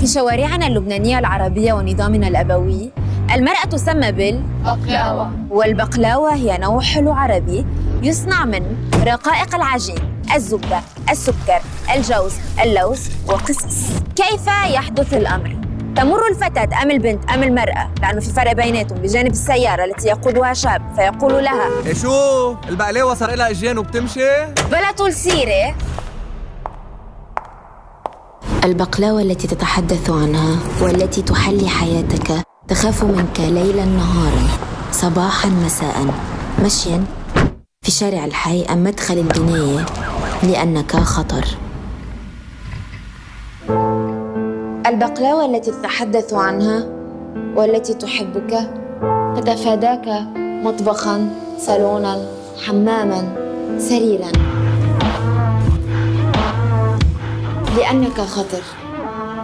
في شوارعنا اللبنانية العربية ونظامنا الأبوي المرأة تسمى بقلاوة، والبقلاوة هي نوع حلو عربي يصنع من رقائق العجين، الزبدة، السكر، الجوز، اللوز وقصص. كيف يحدث الأمر؟ تمر الفتاة أم البنت أم المرأة، لأنه في فرق بيناتهم، بجانب السيارة التي يقودها شاب فيقول لها إيه شو؟ البقلاوة صار لها اجيان وبتمشي؟ بلا طول سيرة. البقلاوة التي تتحدث عنها والتي تحلي حياتك تخاف منك ليلاً نهاراً، صباحاً مساءً، مشياً في شارع الحي أم مدخل البناية، لأنك خطر. البقلاوة التي تتحدث عنها والتي تحبك تتفاداك مطبخاً، صالوناً، حماماً، سريراً، لأنك خطر.